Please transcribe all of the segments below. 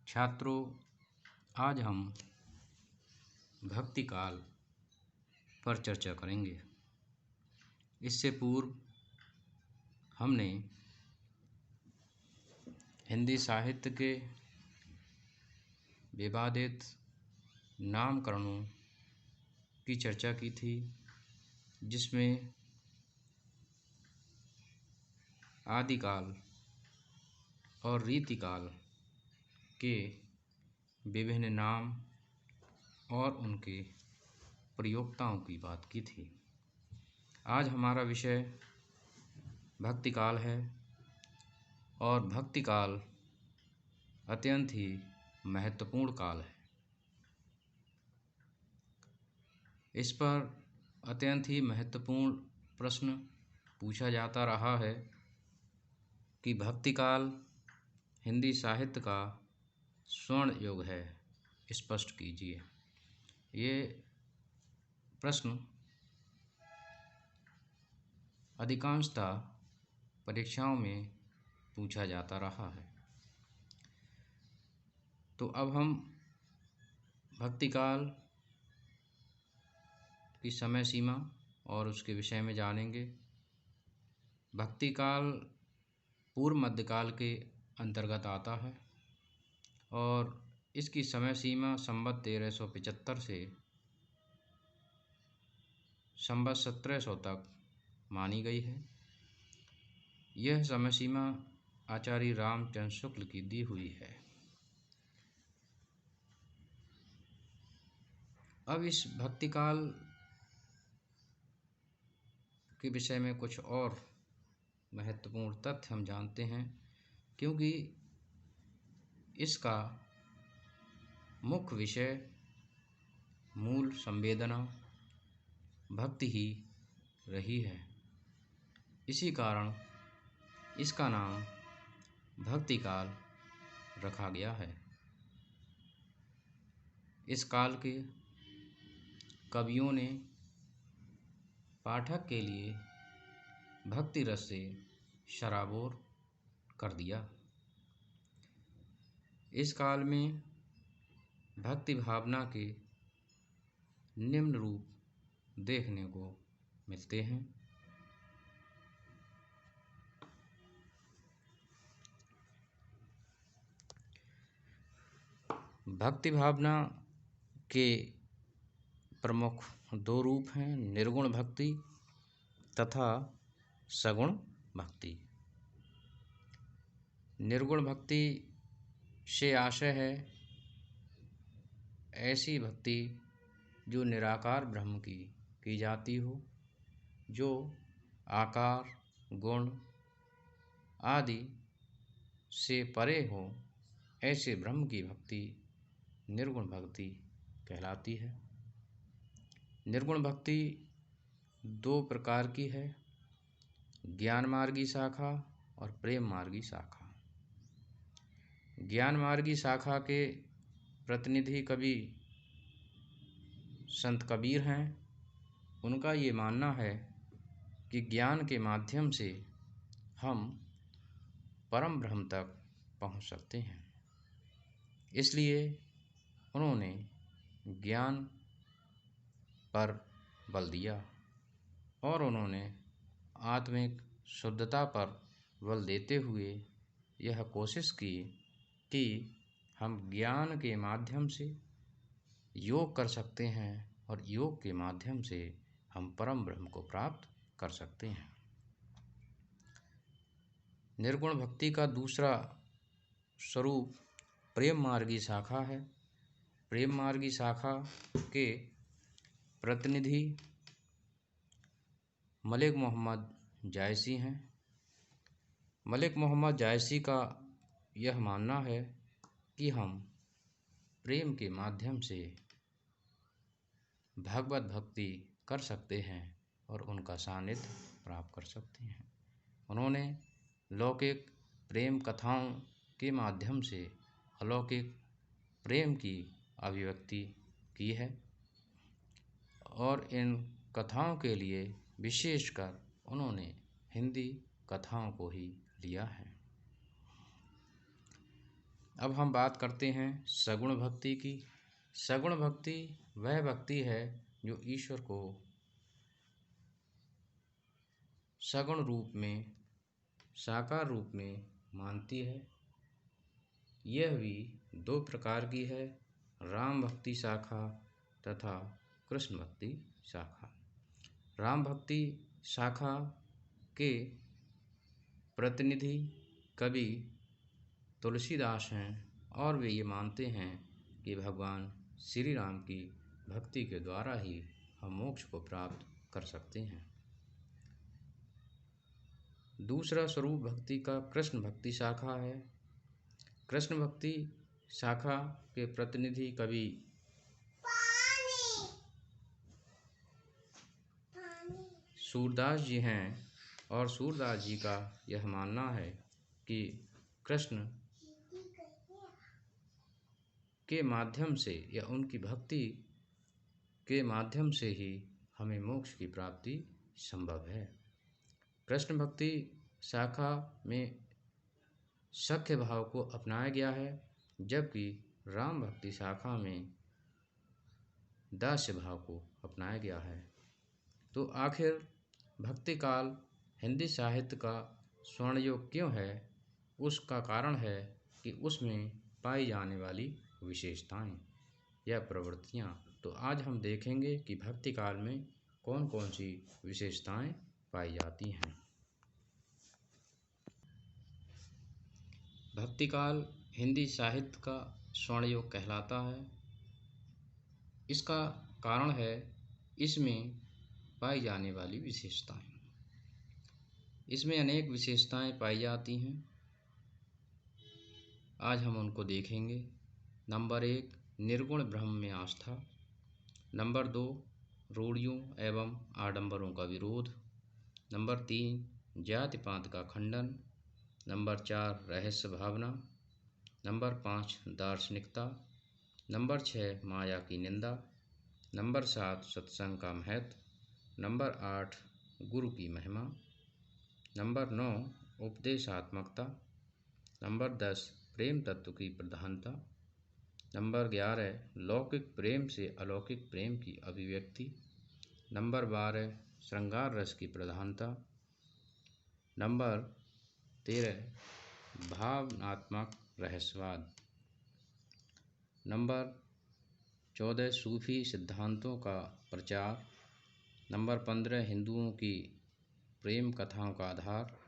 छात्रों, आज हम भक्ति काल पर चर्चा करेंगे। इससे पूर्व हमने हिंदी साहित्य के विवादित नामकरणों की चर्चा की थी, जिसमें आदिकाल और रीतिकाल के विभिन्न नाम और उनके प्रयोक्ताओं की बात की थी। आज हमारा विषय भक्तिकाल है और भक्तिकाल अत्यंत ही महत्वपूर्ण काल है। इस पर अत्यंत ही महत्वपूर्ण प्रश्न पूछा जाता रहा है कि भक्तिकाल हिंदी साहित्य का स्वर्ण युग है, स्पष्ट कीजिए। ये प्रश्न अधिकांशतः परीक्षाओं में पूछा जाता रहा है। तो अब हम भक्तिकाल की समय सीमा और उसके विषय में जानेंगे। भक्तिकाल पूर्व मध्यकाल के अंतर्गत आता है और इसकी समय सीमा संवत 1375 से संवत 1700 तक मानी गई है। यह समय सीमा आचार्य रामचंद्र शुक्ल की दी हुई है। अब इस भक्तिकाल के विषय में कुछ और महत्वपूर्ण तथ्य हम जानते हैं, क्योंकि इसका मुख्य विषय, मूल संवेदना भक्ति ही रही है। इसी कारण इसका नाम भक्तिकाल रखा गया है। इस काल के कवियों ने पाठक के लिए भक्ति रस से शराबोर कर दिया। इस काल में भक्ति भावना के निम्न रूप देखने को मिलते हैं। भक्ति भावना के प्रमुख दो रूप हैं, निर्गुण भक्ति तथा सगुण भक्ति। निर्गुण भक्ति से आशय है ऐसी भक्ति जो निराकार ब्रह्म की जाती हो, जो आकार गुण आदि से परे हो। ऐसे ब्रह्म की भक्ति निर्गुण भक्ति कहलाती है। निर्गुण भक्ति दो प्रकार की है, ज्ञान मार्गी शाखा और प्रेम मार्गी शाखा। ज्ञान मार्गी शाखा के प्रतिनिधि कवि संत कबीर हैं। उनका ये मानना है कि ज्ञान के माध्यम से हम परम ब्रह्म तक पहुंच सकते हैं। इसलिए उन्होंने ज्ञान पर बल दिया और उन्होंने आत्मिक शुद्धता पर बल देते हुए यह कोशिश की कि हम ज्ञान के माध्यम से योग कर सकते हैं और योग के माध्यम से हम परम ब्रह्म को प्राप्त कर सकते हैं। निर्गुण भक्ति का दूसरा स्वरूप प्रेम मार्गी शाखा है। प्रेम मार्गी शाखा के प्रतिनिधि मलिक मोहम्मद जायसी हैं। मलिक मोहम्मद जायसी का यह मानना है कि हम प्रेम के माध्यम से भगवत भक्ति कर सकते हैं और उनका सानिध्य प्राप्त कर सकते हैं। उन्होंने लौकिक प्रेम कथाओं के माध्यम से अलौकिक प्रेम की अभिव्यक्ति की है और इन कथाओं के लिए विशेषकर उन्होंने हिंदी कथाओं को ही लिया है। अब हम बात करते हैं सगुण भक्ति की। सगुण भक्ति वह भक्ति है जो ईश्वर को सगुण रूप में, साकार रूप में मानती है। यह भी दो प्रकार की है, राम भक्ति शाखा तथा कृष्ण भक्ति शाखा। राम भक्ति शाखा के प्रतिनिधि कवि तुलसीदास हैं और वे ये मानते हैं कि भगवान श्री राम की भक्ति के द्वारा ही हम मोक्ष को प्राप्त कर सकते हैं। दूसरा स्वरूप भक्ति का कृष्ण भक्ति शाखा है। कृष्ण भक्ति शाखा के प्रतिनिधि कवि सूरदास जी हैं और सूरदास जी का यह मानना है कि कृष्ण के माध्यम से या उनकी भक्ति के माध्यम से ही हमें मोक्ष की प्राप्ति संभव है। कृष्ण भक्ति शाखा में सख्य भाव को अपनाया गया है, जबकि राम भक्ति शाखा में दास्य भाव को अपनाया गया है। तो आखिर भक्ति काल हिंदी साहित्य का स्वर्ण युग क्यों है? उसका कारण है कि उसमें पाई जाने वाली विशेषताएं या प्रवृत्तियां। तो आज हम देखेंगे कि भक्ति काल में कौन कौन सी विशेषताएं पाई जाती हैं। भक्ति काल हिंदी साहित्य का स्वर्ण युग कहलाता है। इसका कारण है इसमें पाई जाने वाली विशेषताएं। इसमें अनेक विशेषताएं पाई जाती हैं, आज हम उनको देखेंगे। नंबर 1, निर्गुण ब्रह्म में आस्था। नंबर 2, रूढ़ियों एवं आडंबरों का विरोध। नंबर 3, जाति पात का खंडन। नंबर 4, रहस्य भावना। नंबर 5, दार्शनिकता। नंबर 6, माया की निंदा। नंबर 7, सत्संग का महत्व। नंबर 8, गुरु की महिमा। नंबर 9, उपदेशात्मकता। नंबर 10, प्रेम तत्व की प्रधानता। नंबर 11, लौकिक प्रेम से अलौकिक प्रेम की अभिव्यक्ति। नंबर 12, श्रृंगार रस की प्रधानता। नंबर 13, भावनात्मक रहस्यवाद। नंबर 14, सूफी सिद्धांतों का प्रचार। नंबर 15, हिंदुओं की प्रेम कथाओं का आधार।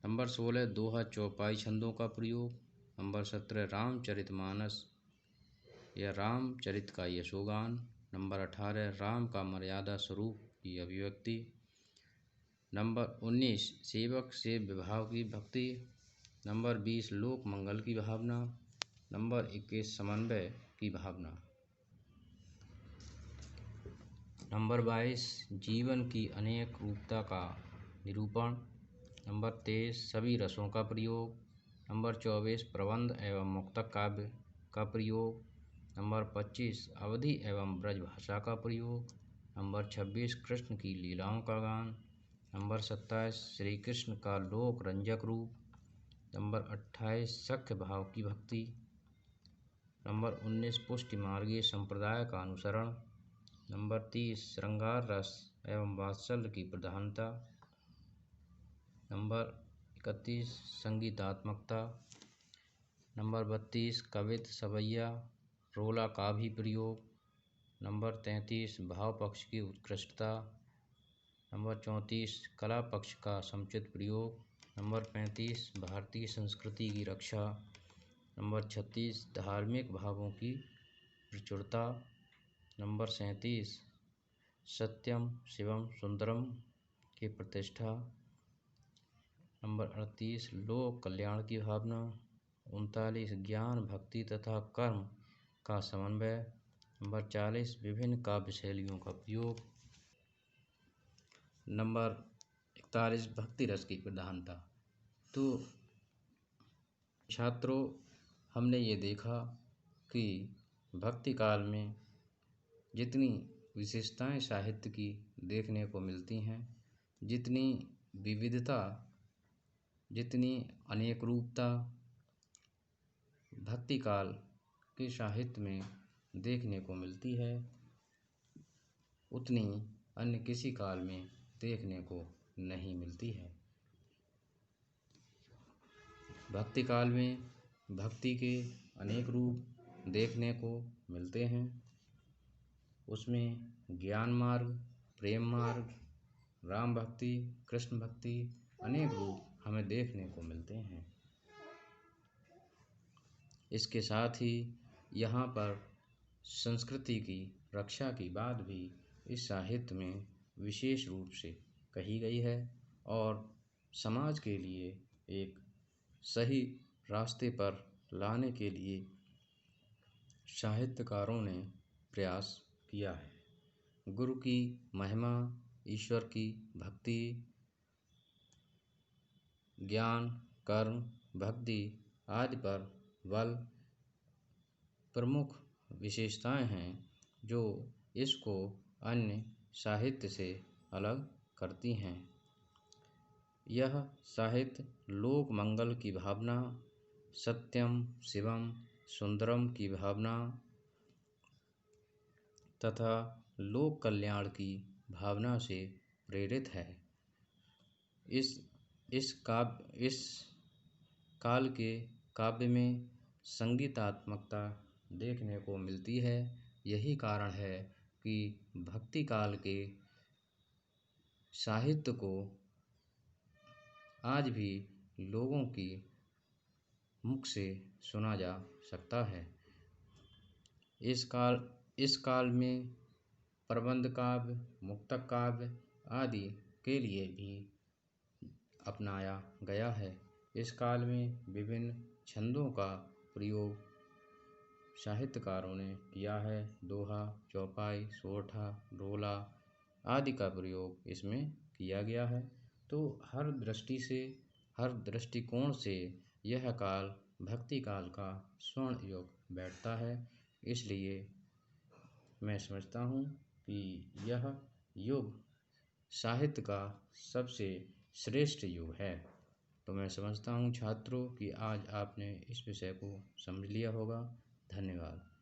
नंबर 16, दोहा चौपाई छंदों का प्रयोग। नंबर 17, रामचरितमानस या रामचरित का यशोगान। नंबर 18, राम का मर्यादा स्वरूप की अभिव्यक्ति। नंबर 19, सेवक से विभाव की भक्ति। नंबर 20, लोक मंगल की भावना। नंबर 21, समन्वय की भावना। नंबर 22, जीवन की अनेक रूपता का निरूपण। नंबर 23, सभी रसों का प्रयोग। नंबर 24, प्रबंध एवं मुक्तक काव्य का प्रयोग। नंबर 25, अवधि एवं ब्रज भाषा का प्रयोग। नंबर 26, कृष्ण की लीलाओं का गान। नंबर 27, श्री कृष्ण का लोक रंजक रूप। नंबर 28, सख्य भाव की भक्ति। नंबर 19, पुष्टि मार्गीय संप्रदाय का अनुसरण। नंबर 30, श्रृंगार रस एवं वात्सल्य की प्रधानता। नंबर 31, संगीतात्मकता। नंबर 32, कवित सवैया रोला का भी प्रयोग। नंबर 33, भाव पक्ष की उत्कृष्टता। नंबर 34, कला पक्ष का समुचित प्रयोग। नंबर 35, भारतीय संस्कृति की रक्षा। नंबर 36, धार्मिक भावों की प्रचुरता। नंबर 37, सत्यम शिवम सुंदरम की प्रतिष्ठा। नंबर 38, लोक कल्याण की भावना। 39, ज्ञान भक्ति तथा कर्म का समन्वय। नंबर 40, विभिन्न काव्य शैलियों का प्रयोग। नंबर 41, भक्ति रस की प्रधानता। तो छात्रों, हमने ये देखा कि भक्ति काल में जितनी विशेषताएं साहित्य की देखने को मिलती हैं, जितनी विविधता, जितनी अनेक रूपता भक्ति काल के साहित्य में देखने को मिलती है, उतनी अन्य किसी काल में देखने को नहीं मिलती है। भक्ति काल में भक्ति के अनेक रूप देखने को मिलते हैं। उसमें ज्ञान मार्ग, प्रेम मार्ग, राम भक्ति, कृष्ण भक्ति अनेक रूप हमें देखने को मिलते हैं। इसके साथ ही यहाँ पर संस्कृति की रक्षा की बात भी इस साहित्य में विशेष रूप से कही गई है और समाज के लिए एक सही रास्ते पर लाने के लिए साहित्यकारों ने प्रयास किया है। गुरु की महिमा, ईश्वर की भक्ति, ज्ञान, कर्म, भक्ति आदि पर बल प्रमुख विशेषताएं हैं जो इसको अन्य साहित्य से अलग करती हैं। यह साहित्य लोक मंगल की भावना, सत्यम शिवम सुंदरम की भावना तथा लोक कल्याण की भावना से प्रेरित है। इस काल के काव्य में संगीतात्मकता देखने को मिलती है। यही कारण है कि भक्ति काल के साहित्य को आज भी लोगों की मुख से सुना जा सकता है। इस काल में प्रबंध काव्य, मुक्तक काव्य आदि के लिए भी अपनाया गया है। इस काल में विभिन्न छंदों का प्रयोग साहित्यकारों ने किया है। दोहा, चौपाई, सोरठा, रोला आदि का प्रयोग इसमें किया गया है। तो हर दृष्टि से, हर दृष्टिकोण से यह काल भक्ति काल का स्वर्ण युग बैठता है। इसलिए मैं समझता हूँ कि यह युग साहित्य का सबसे श्रेष्ठ युग है। तो मैं समझता हूँ छात्रों कि आज आपने इस विषय को समझ लिया होगा। धन्यवाद।